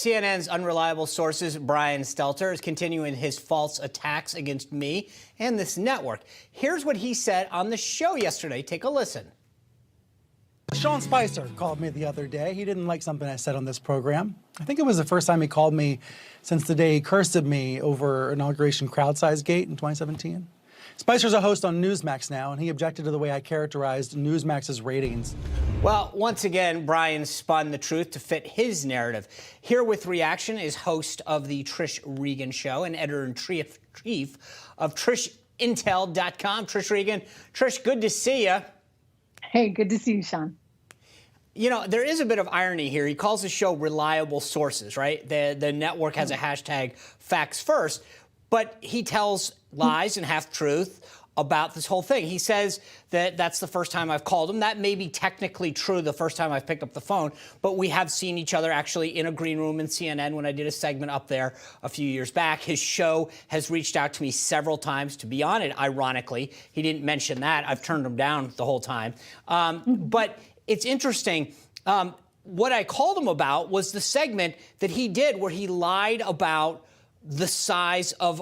CNN's unreliable sources, Brian Stelter, is continuing his false attacks against me and this network. Here's what he said on the show yesterday. Take a listen. Sean Spicer called me the other day. He didn't like something I said on this program. I think it was the first time he called me since the day he cursed at me over inauguration crowd size gate in 2017. Spicer's a host on Newsmax now, and he objected to the way I characterized Newsmax's ratings. Well, once again, Brian spun the truth to fit his narrative. Here with reaction is host of the Trish Regan Show and editor-in-chief of TrishIntel.com, Trish Regan. Trish, good to see you. Hey, good to see you, Sean. You know, there is a bit of irony here. He calls the show reliable sources, right? The network has a hashtag facts first, but he tells lies and half-truth about this whole thing. He says that that's the first time I've called him. That may be technically true the first time I've picked up the phone, but we have seen each other actually in a green room in CNN when I did a segment up there a few years back. His show has reached out to me several times to be on it, ironically. He didn't mention that. I've turned him down the whole time. But it's interesting. What I called him about was the segment that he did where he lied about the size of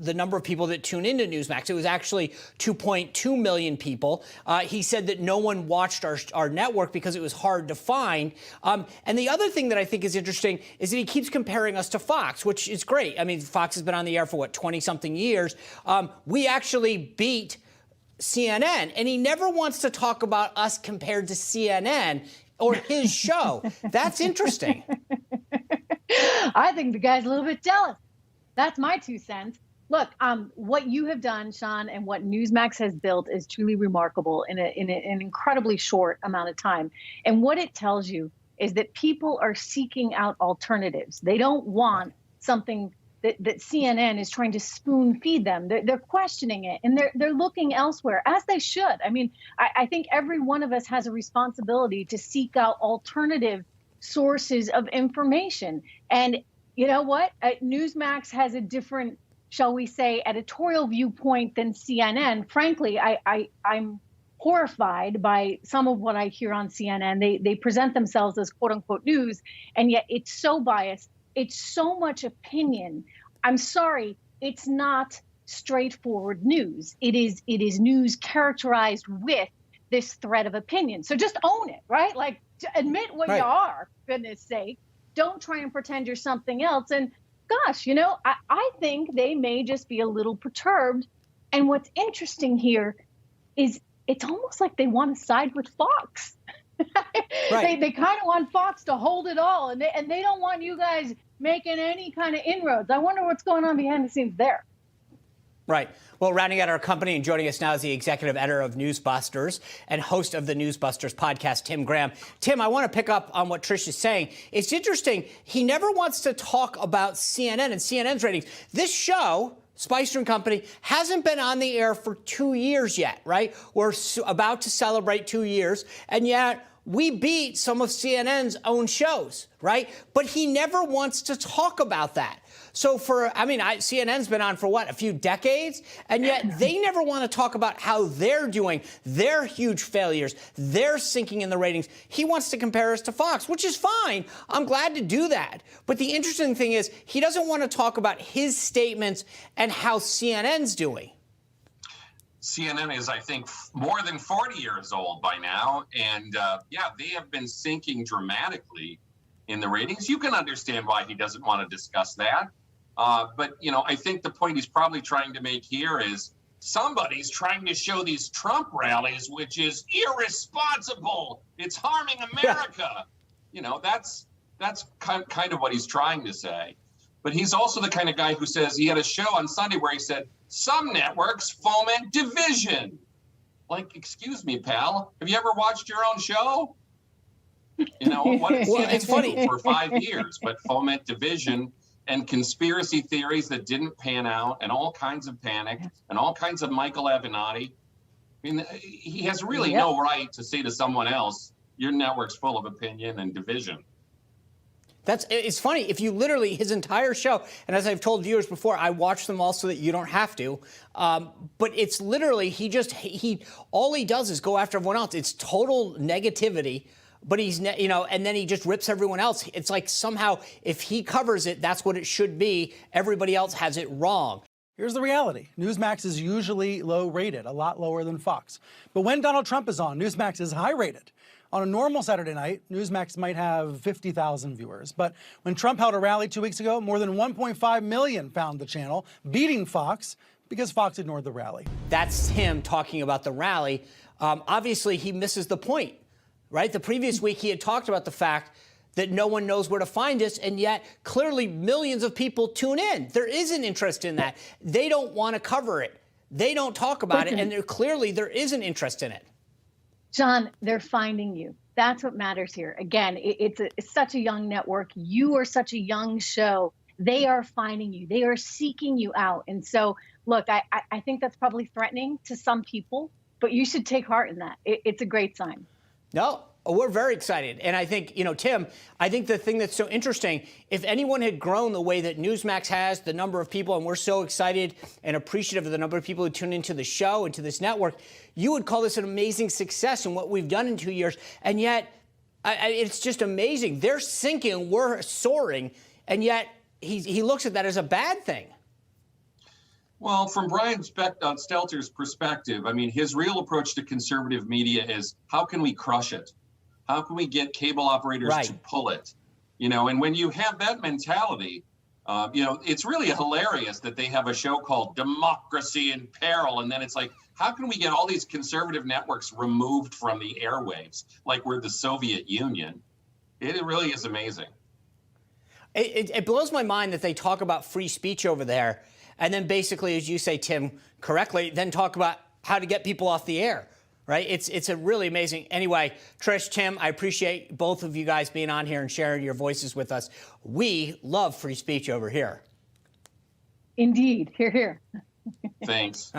the number of people that tune into Newsmax. It was actually 2.2 million people. He said that no one watched our network because it was hard to find. And the other thing that I think is interesting is that he keeps comparing us to Fox, which is great. I mean, Fox has been on the air for, what, 20-something years. We actually beat CNN, and he never wants to talk about us compared to CNN or his show. That's interesting. I think the guy's a little bit jealous. That's my 2 cents. Look, what you have done, Sean, and what Newsmax has built is truly remarkable in an incredibly short amount of time. And what it tells you is that people are seeking out alternatives. They don't want something that CNN is trying to spoon feed them. They're questioning it, and they're looking elsewhere, as they should. I mean, I think every one of us has a responsibility to seek out alternative sources of information. And you know what? Newsmax has a different, shall we say, editorial viewpoint than CNN. Frankly, I'm horrified by some of what I hear on CNN. They present themselves as quote unquote news, and yet it's so biased. It's so much opinion. I'm sorry, it's not straightforward news. It is news characterized with this thread of opinion. So just own it, right? Like, admit what you are, for goodness sake. Don't try and pretend you're something else. And gosh, you know, I think they may just be a little perturbed. And what's interesting here is it's almost like they want to side with Fox. Right. They kind of want Fox to hold it all, and they don't want you guys making any kind of inroads. I wonder what's going on behind the scenes there. Right. Well, rounding out our company and joining us now is the executive editor of Newsbusters and host of the Newsbusters podcast, Tim Graham. Tim, I want to pick up on what Trish is saying. It's interesting. He never wants to talk about CNN and CNN's ratings. This show, Spicer & Company, hasn't been on the air for 2 years yet, right? We're about to celebrate 2 years, and yet we beat some of CNN's own shows, right? But he never wants to talk about that. So CNN's been on for what, a few decades? And yet they never want to talk about how they're doing, their huge failures, they're sinking in the ratings. He wants to compare us to Fox, which is fine. I'm glad to do that. But the interesting thing is he doesn't want to talk about his statements and how CNN's doing. CNN is, I think, more than 40 years old by now. And yeah, they have been sinking dramatically in the ratings. You can understand why he doesn't want to discuss that. But, you know, I think the point he's probably trying to make here is somebody's trying to show these Trump rallies, which is irresponsible. It's harming America. You know, that's kind of what he's trying to say. But he's also the kind of guy who says he had a show on Sunday where he said, some networks foment division. Like, excuse me, pal, have you ever watched your own show? You know, what is it's funny for 5 years, but foment division and conspiracy theories that didn't pan out and all kinds of panic and all kinds of Michael Avenatti. I mean, he has really no right to say to someone else, your network's full of opinion and division. It's funny, if you literally, his entire show, and as I've told viewers before, I watch them all so that you don't have to, but it's literally, all he does is go after everyone else. It's total negativity but he's, and then he just rips everyone else. It's like somehow if he covers it, that's what it should be. Everybody else has it wrong. Here's the reality. Newsmax is usually low rated, a lot lower than Fox. But when Donald Trump is on, Newsmax is high rated. On a normal Saturday night, Newsmax might have 50,000 viewers. But when Trump held a rally 2 weeks ago, more than 1.5 million found the channel, beating Fox because Fox ignored the rally. That's him talking about the rally. Obviously, he misses the point, right? The previous week, he had talked about the fact that no one knows where to find us, and yet clearly millions of people tune in. There is an interest in that. They don't want to cover it. They don't talk about it, and clearly there is an interest in it. John, they're finding you. That's what matters here. Again, it's such a young network. You are such a young show. They are finding you. They are seeking you out. And so, look, I think that's probably threatening to some people, but you should take heart in that. It's a great sign. No, we're very excited. And I think, Tim, I think the thing that's so interesting, if anyone had grown the way that Newsmax has, the number of people, and we're so excited and appreciative of the number of people who tune into the show and to this network, you would call this an amazing success in what we've done in 2 years. And yet, it's just amazing. They're sinking, we're soaring, and yet he looks at that as a bad thing. Well, from Brian Stelter's perspective, I mean, his real approach to conservative media is how can we crush it? How can we get cable operators to pull it? And when you have that mentality, it's really hilarious that they have a show called Democracy in Peril. And then it's like, how can we get all these conservative networks removed from the airwaves like we're the Soviet Union? It really is amazing. It blows my mind that they talk about free speech over there. And then basically, as you say, Tim, correctly, then talk about how to get people off the air. Right? It's a really amazing. Anyway, Trish, Tim, I appreciate both of you guys being on here and sharing your voices with us. We love free speech over here. Indeed. Hear, hear. Thanks.